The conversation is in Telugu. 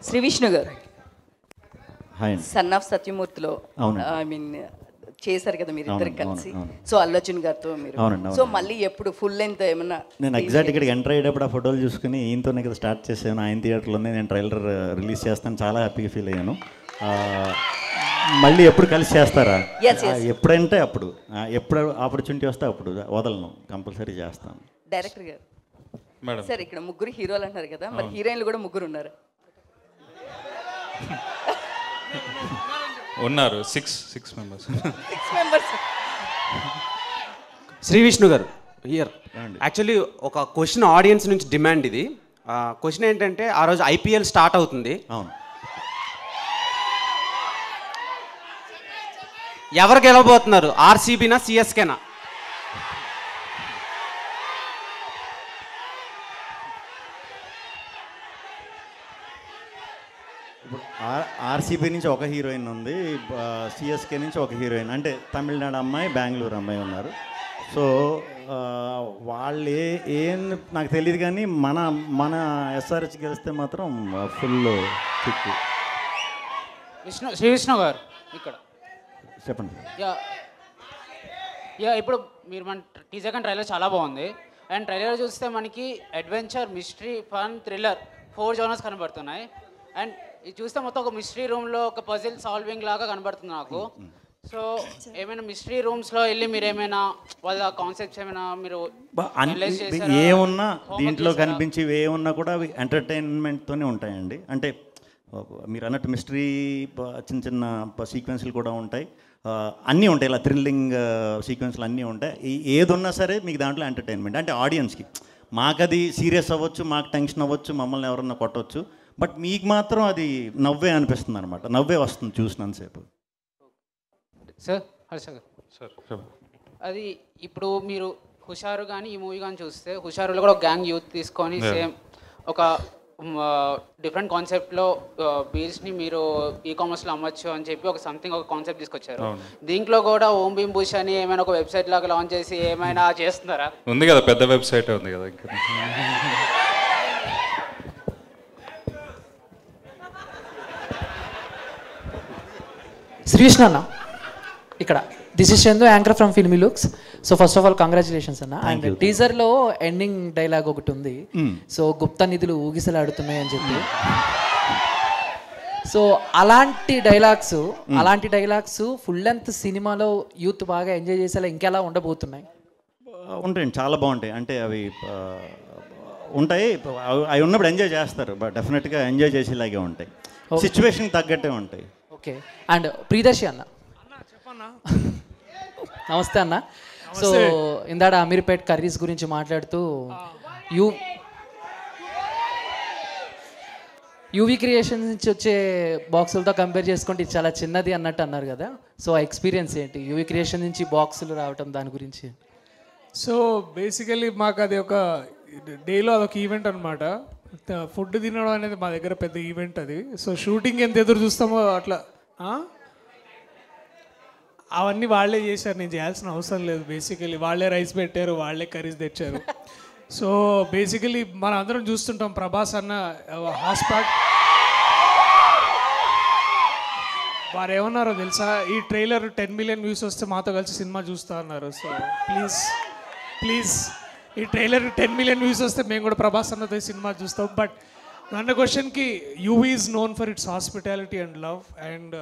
శ్రీ విష్ణు గారు హాయ్ సన్ ఆఫ్ సత్యమూర్తిలో ఐ మీన్ చేశారు కదా మీరు ఇద్దరు కలిసి. సో అల్లు అర్జున్ గారితో మీరు, సో మళ్ళీ ఎప్పుడు ఫుల్ లెంత్ ఏమన్నా? నేను ఎగ్జాక్ట్ ఇక్కడికి ఎంటర్ అయ్యేటప్పుడు ఆ ఫోటోలు చూసుకుని ఈయనతోనే కదా స్టార్ట్ చేశాను. ఆయన థియేటర్లోనే నేను ట్రైలర్ రిలీజ్ చేస్తాను, చాలా హ్యాపీగా ఫీల్ అయ్యాను. మళ్ళీ ఎప్పుడు కలిసి చేస్తారా? ఎప్పుడంటే అప్పుడు, ఎప్పుడు ఆపర్చునిటీ వస్తే అప్పుడు వదలను, కంపల్సరీ చేస్తాను. డైరెక్టర్ గారు సార్, ఇక్కడ ముగ్గురు హీరోలు అంటారు కదా, మరి హీరోయిన్లు కూడా ముగ్గురు ఉన్నారు? ఉన్నారు, సిక్స్ మెంబర్స్. శ్రీ విష్ణు గారు హియర్. యాక్చువల్లీ ఒక క్వశ్చన్ ఆడియన్స్ నుంచి డిమాండ్ ఇది. క్వశ్చన్ ఏంటంటే, ఆ రోజు ఐపీఎల్ స్టార్ట్ అవుతుంది, అవును, ఎవరు గెలవబోతున్నారు, ఆర్సీబీనా సిఎస్కేనా? ఆర్సీబీ నుంచి ఒక హీరోయిన్ ఉంది, సిఎస్కే నుంచి ఒక హీరోయిన్, అంటే తమిళనాడు అమ్మాయి, బెంగళూరు అమ్మాయి ఉన్నారు. సో వాళ్ళు ఏం నాకు తెలియదు, కానీ మన ఎస్ఆర్హెచ్ గెలిస్తే మాత్రం ఫుల్ కిక్. శ్రీ విష్ణు గారు ఇక్కడ చెప్పండి. ఇప్పుడు మీరు మన టీజర్ కానీ ట్రైలర్ చాలా బాగుంది. అండ్ ట్రైలర్ చూస్తే మనకి adventure, mystery, fun, thriller 4 genres కనబడుతున్నాయి. అండ్ ఇది చూస్తే మొత్తం ఒక మిస్టరీ రూమ్లో ఒక పజిల్ సాల్వింగ్ లాగా కనబడుతుంది నాకు. సో ఏమైనా మిస్టరీ రూమ్స్లో వెళ్ళి మీరు ఏమైనా వాళ్ళ కాన్సెప్ట్స్ ఏమైనా మీరు ఏమున్నా దీంట్లో కనిపించేవి ఏమున్నా కూడా అవి ఎంటర్టైన్మెంట్తోనే ఉంటాయండి. అంటే మీరు అన్నట్టు మిస్టరీ చిన్న చిన్న సీక్వెన్స్లు కూడా ఉంటాయి, అన్నీ ఉంటాయి, ఇలా థ్రిల్లింగ్ సీక్వెన్స్లు అన్నీ ఉంటాయి. ఏది ఉన్నా సరే మీకు దాంట్లో ఎంటర్టైన్మెంట్. అంటే ఆడియన్స్కి, మాకు అది సీరియస్ అవ్వచ్చు, మాకు టెన్షన్ అవ్వచ్చు, మమ్మల్ని ఎవరన్నా కొట్టవచ్చు, బట్ మీకు మాత్రం అది నవ్వే అనిపిస్తుంది అనమాట, నవ్వే వస్తుంది చూసినంతసేపు. సార్ హర్ష గారు సార్, అది ఇప్పుడు మీరు హుషారు కానీ ఈ మూవీ కానీ చూస్తే, హుషారులో కూడా ఒక గ్యాంగ్ యూత్ తీసుకొని సేమ్ ఒక డిఫరెంట్ కాన్సెప్ట్లో బీల్స్ని మీరు ఈకామర్స్లో అమ్మచ్చు అని చెప్పి ఒక సంథింగ్ ఒక కాన్సెప్ట్ తీసుకొచ్చారు. దీంట్లో కూడా ఓం భీమ్ బుష్ అని ఏమైనా ఒక వెబ్సైట్ లాగా లాంచ్ చేసి ఏమైనా చేస్తున్నారా? ఉంది కదా, పెద్ద వెబ్సైట్ ఉంది కదా. శ్రీకృష్ణ అన్న ఇక్కడ, this is Chandu, anchor from filmy looks. So first of all congratulations అన్న. అండ్ టీజర్లో ఎండింగ్ డైలాగ్ ఒకటి ఉంది, సో గుప్త నిధులు ఊగిసలాడుతున్నాయి అని చెప్పి. సో అలాంటి డైలాగ్స్ ఫుల్ లెంత్ సినిమాలో యూత్ బాగా ఎంజాయ్ చేసేలా ఇంకెలా ఉండబోతున్నాయి? ఉంటాయండి, చాలా బాగుంటాయి. అంటే అవి ఉంటాయి, అవి ఉన్నప్పుడు ఎంజాయ్ చేస్తారు, బట్ డెఫినెట్గా ఎంజాయ్ చేసేలాగే ఉంటాయి, సిచ్యువేషన్కి తగ్గట్టే ఉంటాయి. ఓకే. అండ్ ప్రియదర్శి అన్న, నమస్తే అన్న. సో ఇందాడ అమీర్పేట్ కర్రీస్ గురించి మాట్లాడుతూ యూవీ క్రియేషన్స్ నుంచి వచ్చే బాక్సులతో కంపేర్ చేసుకుంటే ఇది చాలా చిన్నది అన్నట్టు అన్నారు కదా, సో ఆ ఎక్స్పీరియన్స్ ఏంటి, యూవీ క్రియేషన్ నుంచి బాక్సులు రావటం దాని గురించి? సో బేసికలీ మాకు అది ఒక డేలో అదొక ఈవెంట్ అనమాట. ఫుడ్ తినడం అనేది మా దగ్గర పెద్ద ఈవెంట్ అది. సో షూటింగ్ ఎంత ఎదురు చూస్తామో అట్లా అవన్నీ వాళ్ళే చేశారు, నేను చేయాల్సిన అవసరం లేదు. బేసికలీ వాళ్ళే రైస్ పెట్టారు, వాళ్ళే కర్రీస్ తెచ్చారు. సో బేసికలీ మనం అందరం చూస్తుంటాం, ప్రభాస్ అన్న హాస్పాట్ వారు ఏమన్నారో తెలుసా, ఈ ట్రైలర్ 10 మిలియన్ వ్యూస్ వస్తే మాతో కలిసి సినిమా చూస్తా అన్నారు. సో ప్లీజ్ ఈ ట్రైలర్ 10 మిలియన్ వ్యూస్ వస్తే మేము కూడా ప్రభాస్ అన్నతో సినిమా చూస్తాం. బట్ నన్న క్వశ్చన్కి, UV is known for it's hospitality and love. And